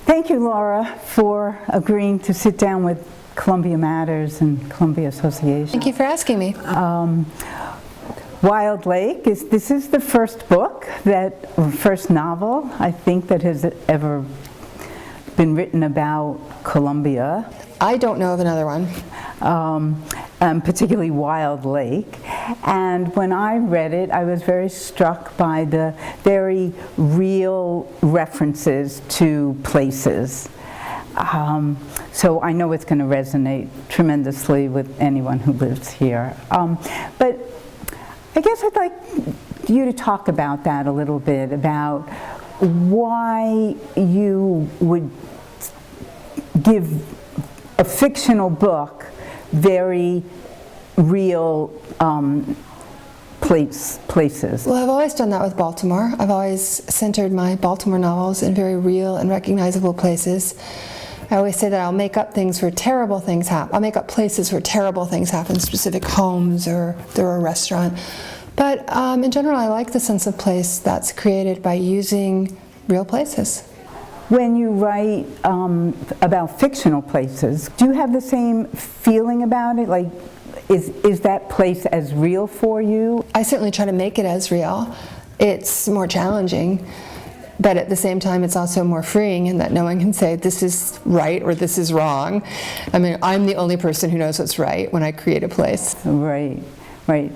Thank you, Laura, for agreeing to sit down with Columbia Matters and Columbia Association. Thank you for asking me. Wilde Lake, this is the first book, first novel, I think, that has ever been written about Columbia. I don't know of another one. Particularly Wilde Lake. And when I read it, I was very struck by the very real references to places. So I know it's going to resonate tremendously with anyone who lives here. But I guess I'd like you to talk about that a little bit, about why you would give a fictional book very real places. Well, I've always done that with Baltimore. I've always centered my Baltimore novels in very real and recognizable places. I always say that I'll make up things where terrible things happen. I'll make up places where terrible things happen, specific homes or a restaurant. But in general, I like the sense of place that's created by using real places. When you write about fictional places, do you have the same feeling about it? Like, is that place as real for you? I certainly try to make it as real. It's more challenging, but at the same time it's also more freeing in that no one can say this is right or this is wrong. I mean, I'm the only person who knows what's right when I create a place. Right, right.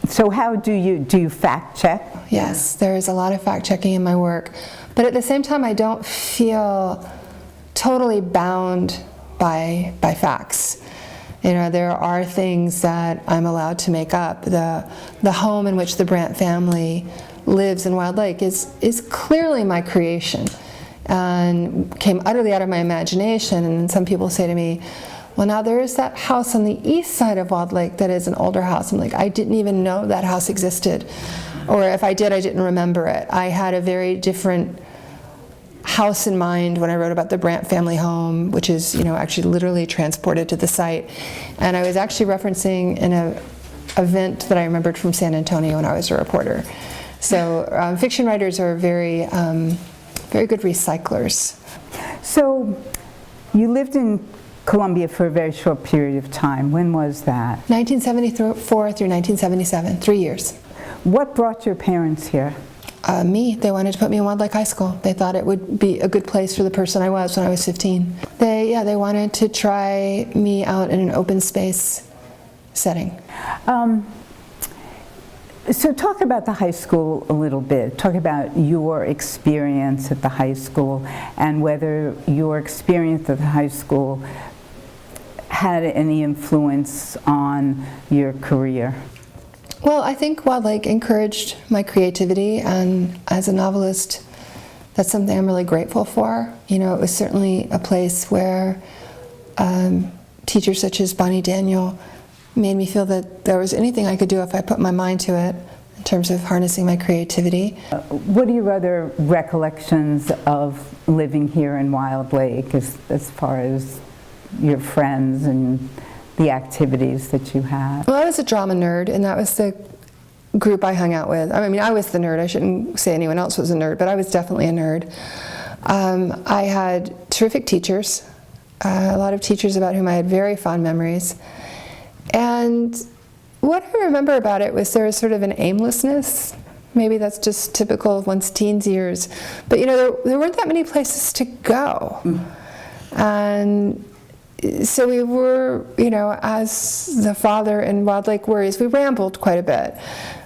So how do you fact check? Yes, there is a lot of fact checking in my work, but at the same time I don't feel totally bound by facts. You know, there are things that I'm allowed to make up. The home in which the Brandt family lives in Wilde Lake is clearly my creation and came utterly out of my imagination. And some people say to me, well, now there is that house on the east side of Wilde Lake that is an older house. I'm like, I didn't even know that house existed. Or if I did, I didn't remember it. I had a very different house in mind when I wrote about the Brandt family home, which is, you know, actually literally transported to the site. And I was actually referencing an event that I remembered from San Antonio when I was a reporter. So fiction writers are very, very good recyclers. So you lived in Columbia for a very short period of time. When was that? 1974 through 1977, 3 years. What brought your parents here? Me. They wanted to put me in Wilde Lake High School. They thought it would be a good place for the person I was when I was 15. They wanted to try me out in an open space setting. So talk about the high school a little bit. Talk about your experience at the high school and whether your experience at the high school had any influence on your career. Well, I think Wilde Lake encouraged my creativity, and as a novelist, that's something I'm really grateful for. You know, it was certainly a place where teachers such as Bonnie Daniel made me feel that there was anything I could do if I put my mind to it in terms of harnessing my creativity. What are your other recollections of living here in Wilde Lake as far as your friends and the activities that you had? Well, I was a drama nerd, and that was the group I hung out with. I mean, I was the nerd. I shouldn't say anyone else was a nerd, but I was definitely a nerd. I had terrific teachers, a lot of teachers about whom I had very fond memories. And what I remember about it was there was sort of an aimlessness. Maybe that's just typical of one's teens years. But you know, there weren't that many places to go. And so we were, you know, as the father in Wilde Lake worries, we rambled quite a bit.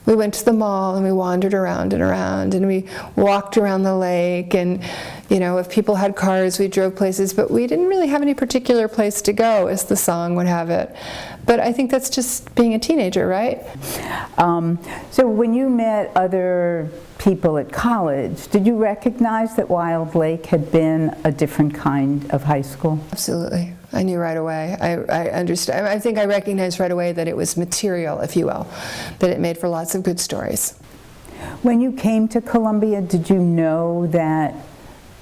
We went to the mall and we wandered around and around, and we walked around the lake, and, you know, if people had cars, we drove places, but we didn't really have any particular place to go, as the song would have it. But I think that's just being a teenager, right? So when you met other people at college, did you recognize that Wilde Lake had been a different kind of high school? Absolutely. I knew right away. I understood. I think I recognized right away that it was material, if you will, that it made for lots of good stories. When you came to Columbia, did you know that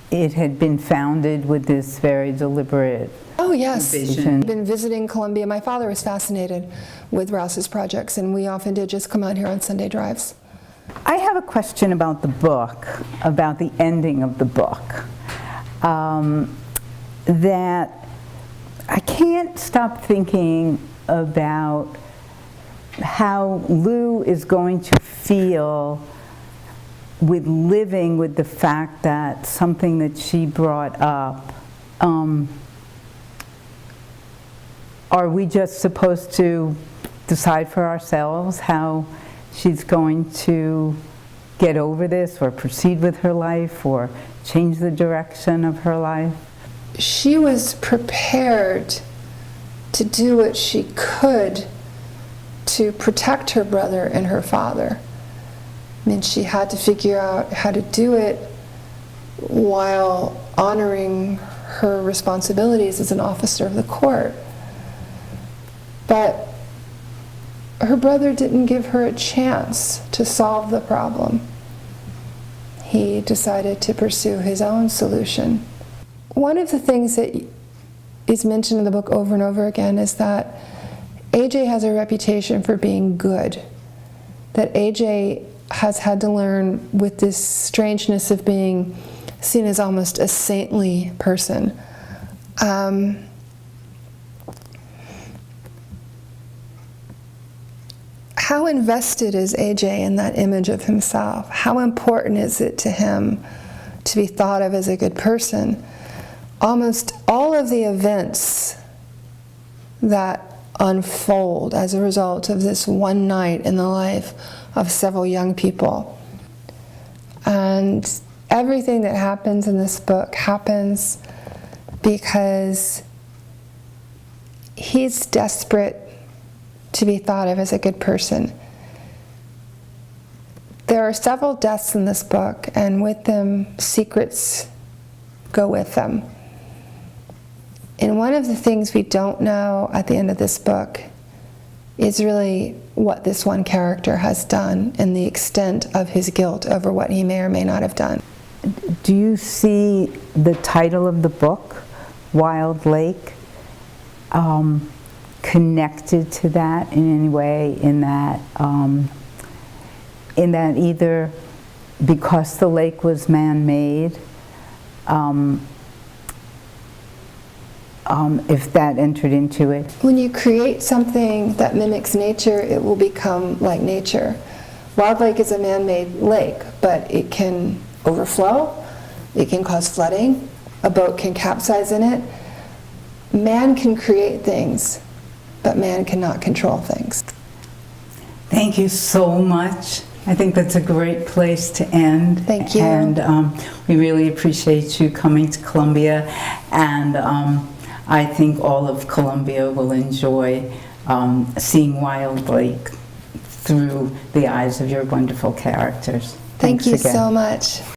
it had been founded with this very deliberate vision? I've been visiting Columbia. My father was fascinated with Rouse's projects, and we often did just come out here on Sunday drives. I have a question about the book, about the ending of the book. that I can't stop thinking about how Lou is going to feel with living with the fact that something that she brought up, are we just supposed to decide for ourselves how she's going to get over this or proceed with her life or change the direction of her life? She was prepared to do what she could to protect her brother and her father. I mean, she had to figure out how to do it while honoring her responsibilities as an officer of the court. But her brother didn't give her a chance to solve the problem. He decided to pursue his own solution. One of the things that is mentioned in the book over and over again is that AJ has a reputation for being good. That AJ has had to learn with this strangeness of being seen as almost a saintly person. How invested is AJ in that image of himself? How important is it to him to be thought of as a good person? Almost all of the events that unfold as a result of this one night in the life of several young people. And everything that happens in this book happens because he's desperate to be thought of as a good person. There are several deaths in this book, and with them, secrets go with them. And one of the things we don't know at the end of this book is really what this one character has done and the extent of his guilt over what he may or may not have done. Do you see the title of the book, Wilde Lake, connected to that in any way, in that either because the lake was man-made, if that entered into it? When you create something that mimics nature, it will become like nature. Wilde Lake is a man-made lake, but it can overflow, it can cause flooding, a boat can capsize in it. Man can create things, but man cannot control things. Thank you so much. I think that's a great place to end. Thank you. And we really appreciate you coming to Columbia, and I think all of Columbia will enjoy seeing Wilde Lake through the eyes of your wonderful characters. Thank Thanks you again. so much.